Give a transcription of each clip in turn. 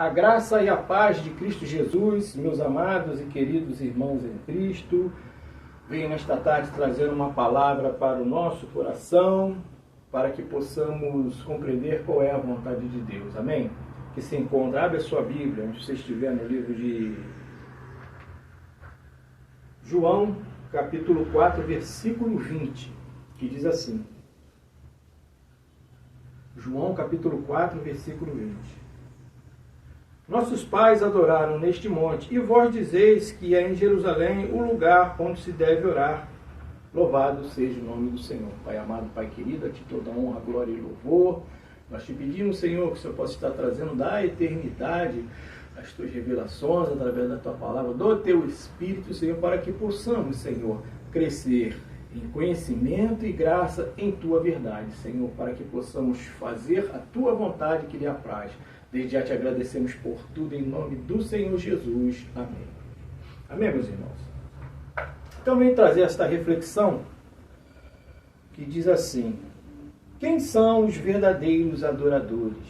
A graça e a paz de Cristo Jesus, meus amados e queridos irmãos em Cristo, venho nesta tarde trazer uma palavra para o nosso coração, para que possamos compreender qual é a vontade de Deus. Amém? Que se encontra, abre a sua Bíblia, onde você estiver, no livro de João, capítulo 4, versículo 20, que diz assim. João, capítulo 4, versículo 20. Nossos pais adoraram neste monte, e vós dizeis que é em Jerusalém o lugar onde se deve orar. Louvado seja o nome do Senhor. Pai amado, Pai querido, a ti toda honra, glória e louvor. Nós te pedimos, Senhor, que o Senhor possa estar trazendo da eternidade as tuas revelações através da tua palavra, do teu Espírito, Senhor, para que possamos, Senhor, crescer em conhecimento e graça em tua verdade, Senhor, para que possamos fazer a tua vontade que lhe apraz. Desde já te agradecemos por tudo, em nome do Senhor Jesus. Amém. Amém, meus irmãos? Então, venho trazer esta reflexão que diz assim: quem são os verdadeiros adoradores?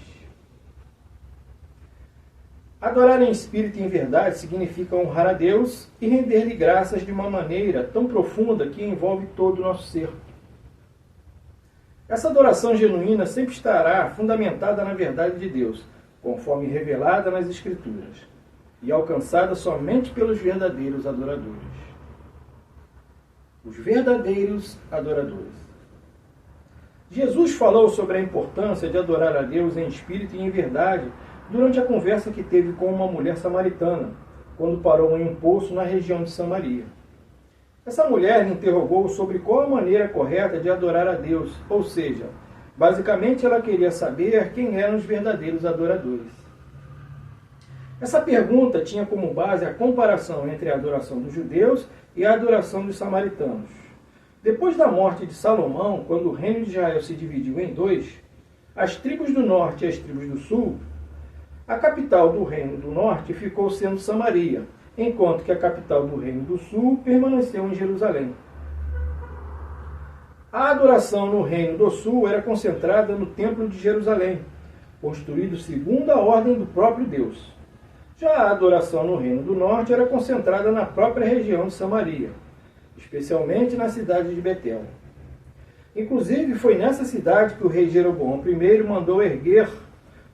Adorar em espírito e em verdade significa honrar a Deus e render-lhe graças de uma maneira tão profunda que envolve todo o nosso ser. Essa adoração genuína sempre estará fundamentada na verdade de Deus, conforme revelada nas Escrituras, e alcançada somente pelos verdadeiros adoradores. Os verdadeiros adoradores. Jesus falou sobre a importância de adorar a Deus em espírito e em verdade durante a conversa que teve com uma mulher samaritana, quando parou em um poço na região de Samaria. Essa mulher lhe interrogou sobre qual a maneira correta de adorar a Deus, ou seja, basicamente ela queria saber quem eram os verdadeiros adoradores. Essa pergunta tinha como base a comparação entre a adoração dos judeus e a adoração dos samaritanos. Depois da morte de Salomão, quando o reino de Israel se dividiu em dois, as tribos do norte e as tribos do sul, a capital do reino do norte ficou sendo Samaria, enquanto que a capital do reino do sul permaneceu em Jerusalém. A adoração no reino do sul era concentrada no templo de Jerusalém, construído segundo a ordem do próprio Deus. Já a adoração no reino do norte era concentrada na própria região de Samaria, especialmente na cidade de Betel. Inclusive, foi nessa cidade que o rei Jeroboão I mandou erguer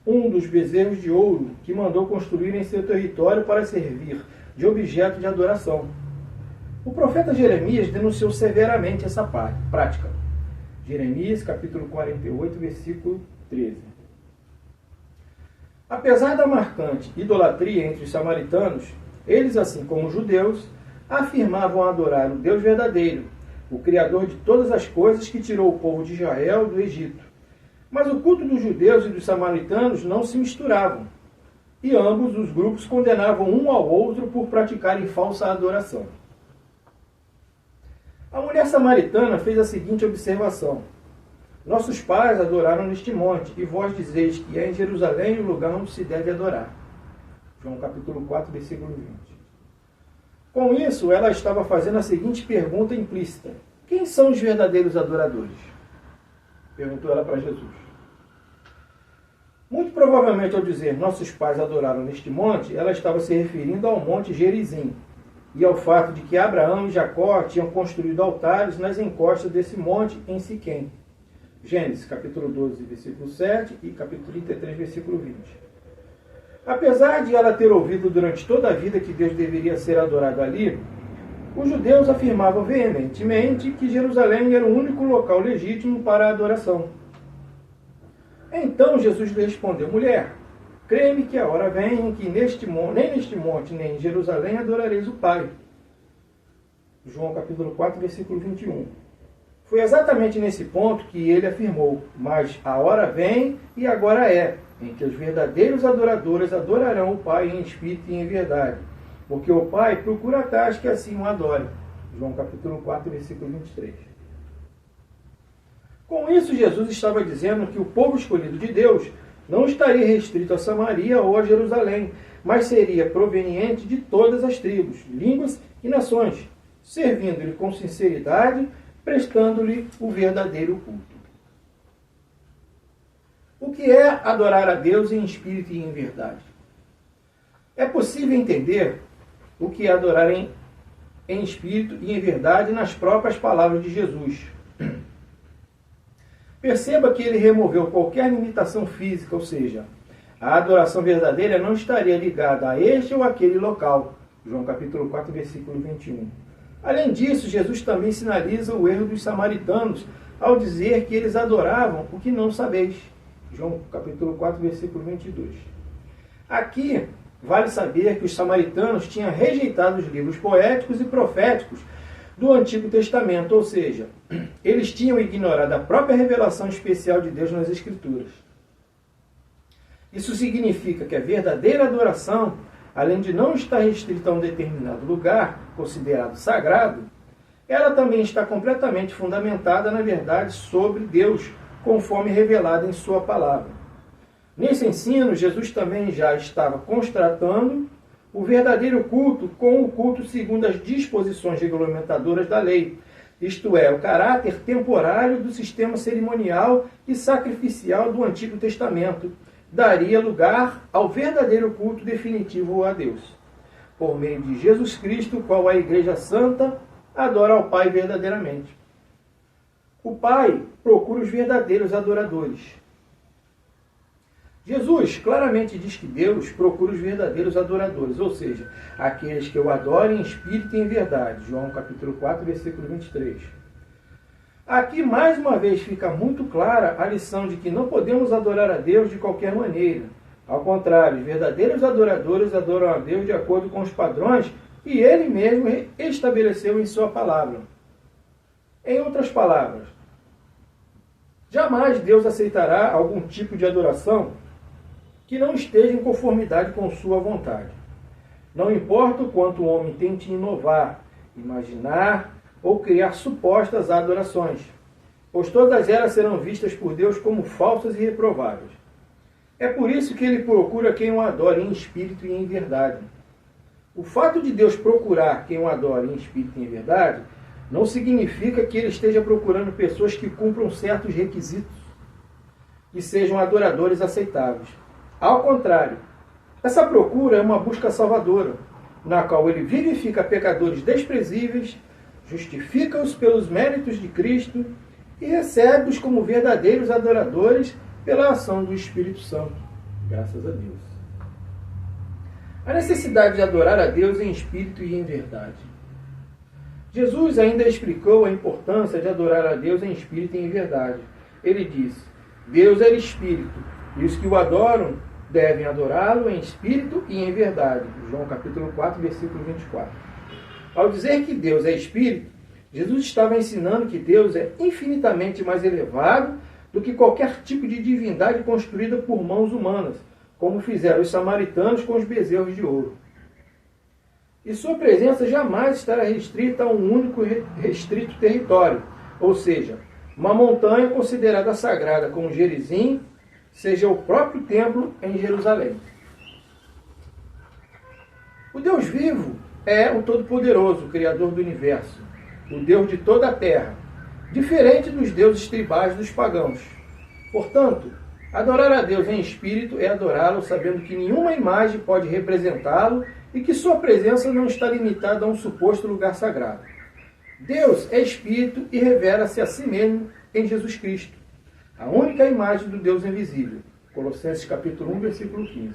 um dos bezerros de ouro que mandou construir em seu território para servir de objeto de adoração. O profeta Jeremias denunciou severamente essa prática. Jeremias, capítulo 48, versículo 13. Apesar da marcante idolatria entre os samaritanos, eles, assim como os judeus, afirmavam adorar o Deus verdadeiro, o Criador de todas as coisas que tirou o povo de Israel do Egito. Mas o culto dos judeus e dos samaritanos não se misturavam, e ambos os grupos condenavam um ao outro por praticarem falsa adoração. A mulher samaritana fez a seguinte observação: nossos pais adoraram neste monte, e vós dizeis que é em Jerusalém o lugar onde se deve adorar. João capítulo 4, versículo 20. Com isso, ela estava fazendo a seguinte pergunta implícita: quem são os verdadeiros adoradores? Perguntou ela para Jesus. Muito provavelmente, ao dizer nossos pais adoraram neste monte, ela estava se referindo ao monte Gerizim e ao fato de que Abraão e Jacó tinham construído altares nas encostas desse monte em Siquém. Gênesis, capítulo 12, versículo 7 e capítulo 33, versículo 20. Apesar de ela ter ouvido durante toda a vida que Deus deveria ser adorado ali, os judeus afirmavam veementemente que Jerusalém era o único local legítimo para a adoração. Então Jesus lhe respondeu: mulher, crê-me que a hora vem em que nem neste monte, nem em Jerusalém adorareis o Pai. João capítulo 4, versículo 21. Foi exatamente nesse ponto que ele afirmou: mas a hora vem e agora é, em que os verdadeiros adoradores adorarão o Pai em espírito e em verdade, porque o Pai procura tais que assim o adorem. João capítulo 4, versículo 23. Com isso, Jesus estava dizendo que o povo escolhido de Deus não estaria restrito a Samaria ou a Jerusalém, mas seria proveniente de todas as tribos, línguas e nações, servindo-lhe com sinceridade, prestando-lhe o verdadeiro culto. O que é adorar a Deus em espírito e em verdade? É possível entender o que é adorar em espírito e em verdade nas próprias palavras de Jesus. Perceba que ele removeu qualquer limitação física, ou seja, a adoração verdadeira não estaria ligada a este ou aquele local. João capítulo 4, versículo 21. Além disso, Jesus também sinaliza o erro dos samaritanos ao dizer que eles adoravam o que não sabeis. João capítulo 4, versículo 22. Aqui, vale saber que os samaritanos tinham rejeitado os livros poéticos e proféticos do Antigo Testamento, ou seja, eles tinham ignorado a própria revelação especial de Deus nas Escrituras. Isso significa que a verdadeira adoração, além de não estar restrita a um determinado lugar, considerado sagrado, ela também está completamente fundamentada na verdade sobre Deus, conforme revelado em sua palavra. Nesse ensino, Jesus também já estava constatando o verdadeiro culto com o culto segundo as disposições regulamentadoras da lei, isto é, o caráter temporário do sistema cerimonial e sacrificial do Antigo Testamento, daria lugar ao verdadeiro culto definitivo a Deus, por meio de Jesus Cristo, qual a Igreja Santa adora ao Pai verdadeiramente. O Pai procura os verdadeiros adoradores. Jesus claramente diz que Deus procura os verdadeiros adoradores, ou seja, aqueles que o adorem em espírito e em verdade. João capítulo 4, versículo 23. Aqui, mais uma vez, fica muito clara a lição de que não podemos adorar a Deus de qualquer maneira. Ao contrário, os verdadeiros adoradores adoram a Deus de acordo com os padrões que Ele mesmo estabeleceu em sua palavra. Em outras palavras, jamais Deus aceitará algum tipo de adoração que não esteja em conformidade com sua vontade. Não importa o quanto o homem tente inovar, imaginar ou criar supostas adorações, pois todas elas serão vistas por Deus como falsas e reprováveis. É por isso que ele procura quem o adore em espírito e em verdade. O fato de Deus procurar quem o adore em espírito e em verdade não significa que ele esteja procurando pessoas que cumpram certos requisitos e sejam adoradores aceitáveis. Ao contrário, essa procura é uma busca salvadora, na qual ele vivifica pecadores desprezíveis, justifica-os pelos méritos de Cristo e recebe-os como verdadeiros adoradores pela ação do Espírito Santo. Graças a Deus. A necessidade de adorar a Deus em espírito e em verdade. Jesus ainda explicou a importância de adorar a Deus em espírito e em verdade. Ele disse: Deus é espírito, e os que o adoram devem adorá-lo em espírito e em verdade. João capítulo 4, versículo 24. Ao dizer que Deus é espírito, Jesus estava ensinando que Deus é infinitamente mais elevado do que qualquer tipo de divindade construída por mãos humanas, como fizeram os samaritanos com os bezerros de ouro. E sua presença jamais estará restrita a um único restrito território, ou seja, uma montanha considerada sagrada como Gerizim, seja o próprio templo em Jerusalém. O Deus vivo é o Todo-Poderoso, o Criador do Universo, o Deus de toda a terra, diferente dos deuses tribais dos pagãos. Portanto, adorar a Deus em espírito é adorá-lo sabendo que nenhuma imagem pode representá-lo e que sua presença não está limitada a um suposto lugar sagrado. Deus é espírito e revela-se a si mesmo em Jesus Cristo, a única imagem do Deus invisível. Colossenses capítulo 1, versículo 15.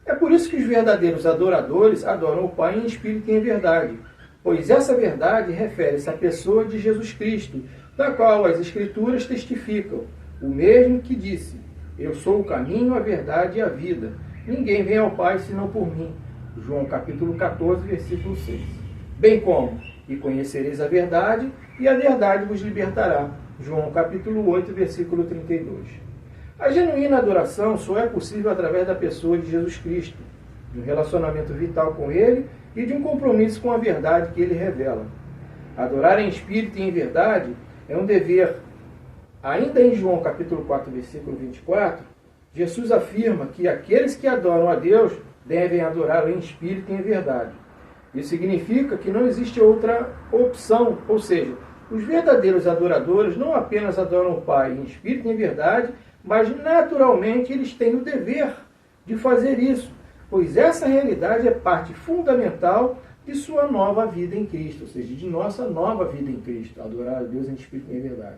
É por isso que os verdadeiros adoradores adoram o Pai em espírito e em verdade, pois essa verdade refere-se à pessoa de Jesus Cristo, da qual as Escrituras testificam, o mesmo que disse: Eu sou o caminho, a verdade e a vida. Ninguém vem ao Pai senão por mim. João capítulo 14, versículo 6. Bem como: E conhecereis a verdade, e a verdade vos libertará. João capítulo 8, versículo 32. A genuína adoração só é possível através da pessoa de Jesus Cristo, de um relacionamento vital com Ele e de um compromisso com a verdade que Ele revela. Adorar em espírito e em verdade é um dever. Ainda em João capítulo 4, versículo 24, Jesus afirma que aqueles que adoram a Deus devem adorá-lo em espírito e em verdade. Isso significa que não existe outra opção, ou seja, os verdadeiros adoradores não apenas adoram o Pai em espírito e em verdade, mas naturalmente eles têm o dever de fazer isso, pois essa realidade é parte fundamental de sua nova vida em Cristo, ou seja, de nossa nova vida em Cristo, adorar a Deus em espírito e em verdade.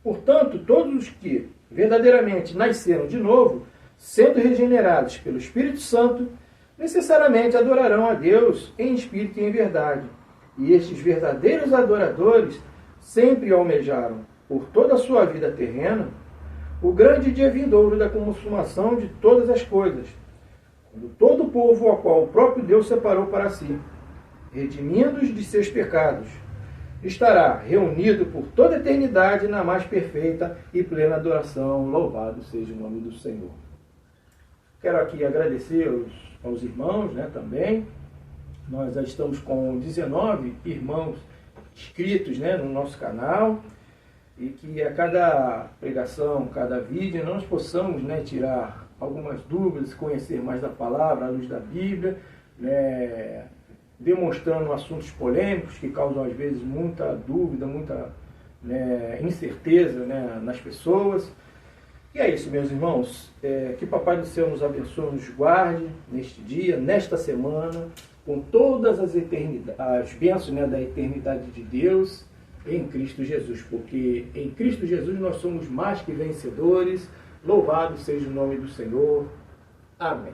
Portanto, todos os que verdadeiramente nasceram de novo, sendo regenerados pelo Espírito Santo, necessariamente adorarão a Deus em espírito e em verdade. E estes verdadeiros adoradores sempre almejaram, por toda a sua vida terrena, o grande dia vindouro da consumação de todas as coisas, quando todo o povo ao qual o próprio Deus separou para si, redimindo-os de seus pecados, estará reunido por toda a eternidade na mais perfeita e plena adoração. Louvado seja o nome do Senhor. Quero aqui agradecer aos irmãos, né, também. Nós já estamos com 19 irmãos inscritos, né, no nosso canal, e que a cada pregação, cada vídeo, nós possamos, né, tirar algumas dúvidas, conhecer mais da palavra, à luz da Bíblia, né, demonstrando assuntos polêmicos que causam às vezes muita dúvida, muita, né, incerteza, né, nas pessoas. E é isso, meus irmãos. Que o Papai do Céu nos abençoe, nos guarde neste dia, nesta semana, com todas as bênçãos, né, da eternidade de Deus em Cristo Jesus, porque em Cristo Jesus nós somos mais que vencedores. Louvado seja o nome do Senhor. Amém.